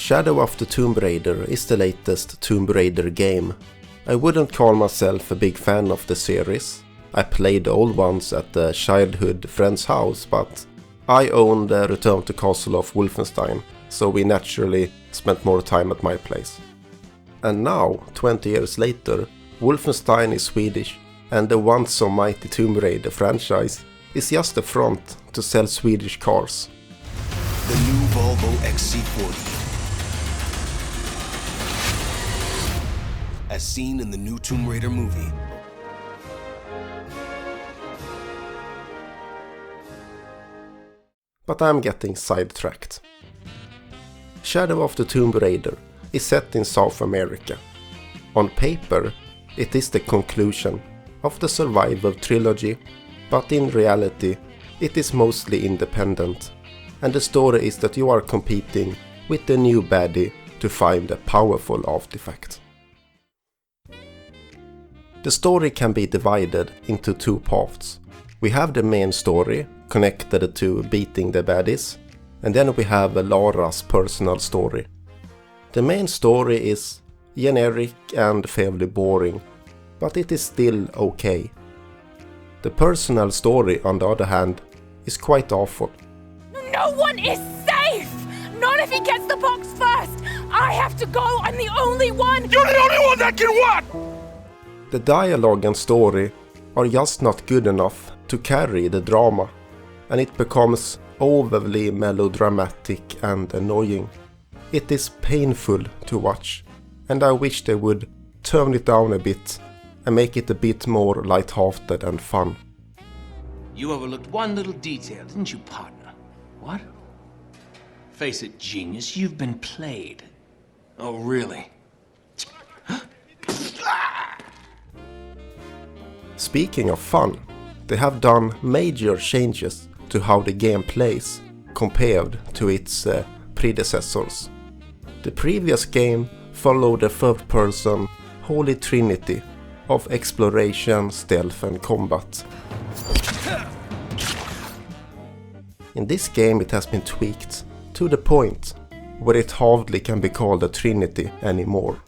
Shadow of the Tomb Raider is the latest Tomb Raider game. I wouldn't call myself a big fan of the series. I played the old ones at the childhood friend's house, but I own the Return to Castle of Wolfenstein, so we naturally spent more time at my place. And now, 20 years later, Wolfenstein is Swedish, and the once so mighty Tomb Raider franchise is just a front to sell Swedish cars. The new Volvo XC40. As seen in the new Tomb Raider movie. But I'm getting sidetracked. Shadow of the Tomb Raider is set in South America. On paper, it is the conclusion of the Survival trilogy, but in reality, it is mostly independent, and the story is that you are competing with the new baddie to find a powerful artifact. The story can be divided into two parts. We have the main story, connected to beating the baddies, and then we have Lara's personal story. The main story is generic and fairly boring, but it is still okay. The personal story, on the other hand, is quite awful. No one is safe! Not if he gets the box first! I have to go! I'm the only one! You're the only one that can what? The dialogue and story are just not good enough to carry the drama, and it becomes overly melodramatic and annoying. It is painful to watch, and I wish they would turn it down a bit and make it a bit more lighthearted and fun. You overlooked one little detail, didn't you, partner? What? Face it, genius, you've been played. Oh, really? Speaking of fun, they have done major changes to how the game plays compared to its predecessors. The previous game followed the third-person holy trinity of exploration, stealth and combat. In this game it has been tweaked to the point where it hardly can be called a trinity anymore.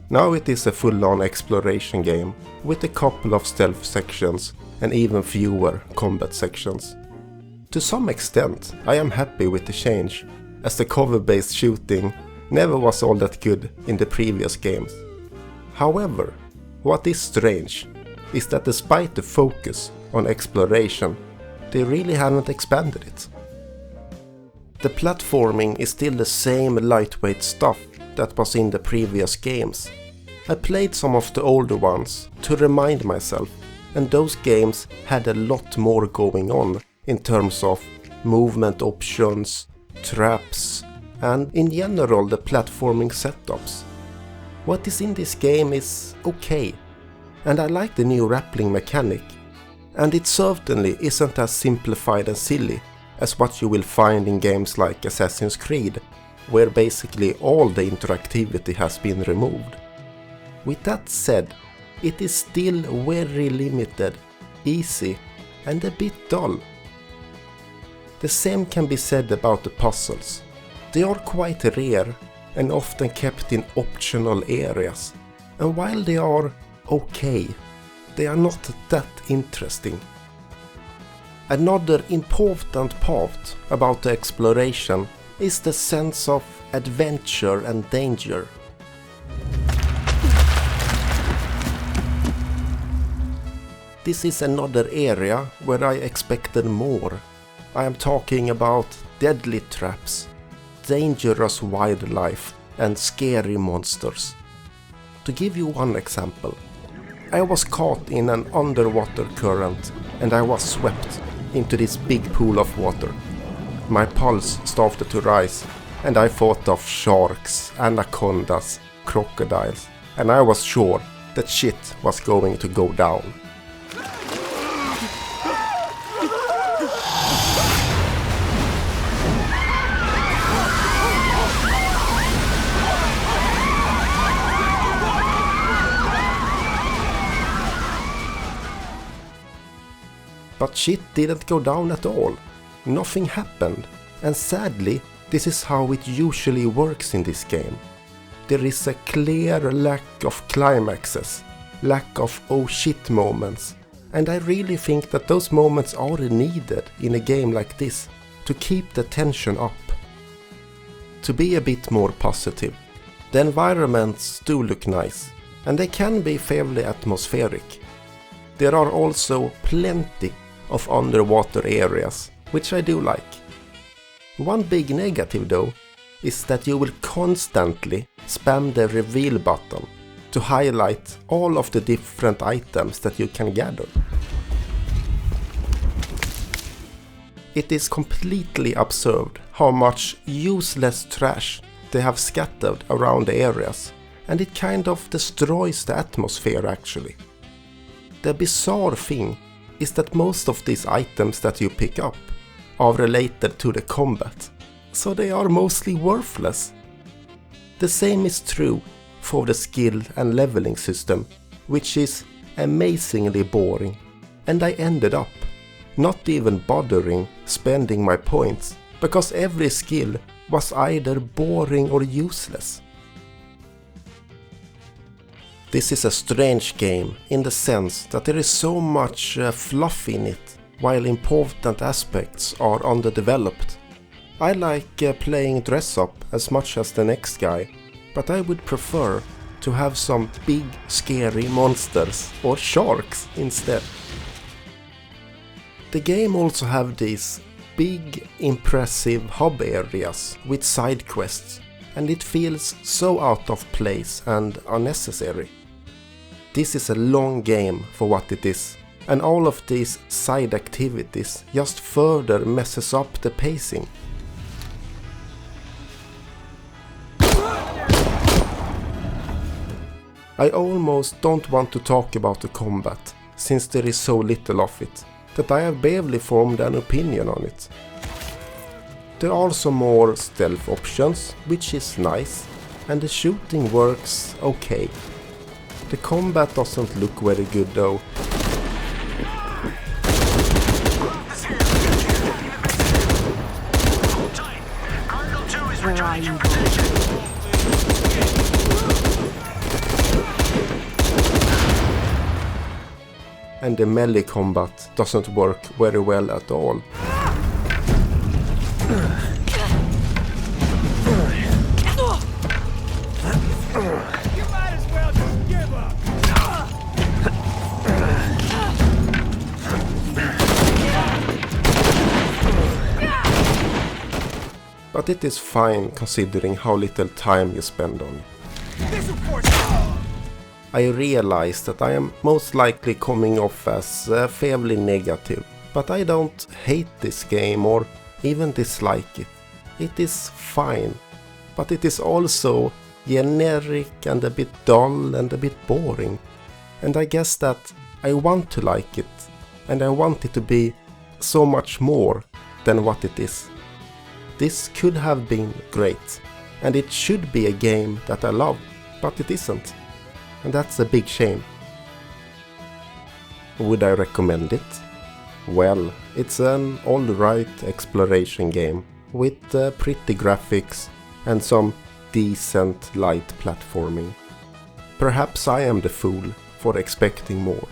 Now it is a full-on exploration game with a couple of stealth sections and even fewer combat sections. To some extent I am happy with the change, as the cover-based shooting never was all that good in the previous games. However, what is strange is that despite the focus on exploration, they really haven't expanded it. The platforming is still the same lightweight stuff that was in the previous games. I played some of the older ones to remind myself, and those games had a lot more going on in terms of movement options, traps, and in general the platforming setups. What is in this game is okay, and I like the new rappelling mechanic, and it certainly isn't as simplified and silly as what you will find in games like Assassin's Creed, where basically all the interactivity has been removed. With that said, it is still very limited, easy, and a bit dull. The same can be said about the puzzles. They are quite rare and often kept in optional areas, and while they are okay, they are not that interesting. Another important part about the exploration is the sense of adventure and danger. This is another area where I expected more. I am talking about deadly traps, dangerous wildlife and scary monsters. To give you one example, I was caught in an underwater current and I was swept into this big pool of water. My pulse started to rise and I thought of sharks, anacondas, crocodiles, and I was sure that shit was going to go down. But shit didn't go down at all. Nothing happened, and sadly, This is how it usually works in this game. There is a clear lack of climaxes, lack of oh shit moments, and I really think that those moments are needed in a game like this to keep the tension up. To be a bit more positive, the environments do look nice, and they can be fairly atmospheric. There are also plenty of underwater areas, which I do like. One big negative though is that you will constantly spam the reveal button to highlight all of the different items that you can gather. It is completely absurd how much useless trash they have scattered around the areas, and it kind of destroys the atmosphere actually. The bizarre thing is that most of these items that you pick up are related to the combat, so they are mostly worthless. The same is true for the skill and leveling system, which is amazingly boring, and I ended up not even bothering spending my points because every skill was either boring or useless. This is a strange game in the sense that there is so much fluff in it, while important aspects are underdeveloped. I like playing dress up as much as the next guy, but I would prefer to have some big scary monsters or sharks instead. The game also have these big impressive hub areas with side quests, and it feels so out of place and unnecessary. This is a long game for what it is, and all of these side activities just further messes up the pacing. I almost don't want to talk about the combat, since there is so little of it, that I have barely formed an opinion on it. There are some more stealth options, which is nice, and the shooting works okay. The combat doesn't look very good though. Where are you? And the melee combat doesn't work very well at all. But it is fine considering how little time you spend on it. I realize that I am most likely coming off as fairly negative, but I don't hate this game or even dislike it. It is fine, but it is also generic and a bit dull and a bit boring. And I guess that I want to like it, and I want it to be so much more than what it is. This could have been great, and it should be a game that I love, but it isn't. And that's a big shame. Would I recommend it? Well, it's an alright exploration game with pretty graphics and some decent light platforming. Perhaps I am the fool for expecting more.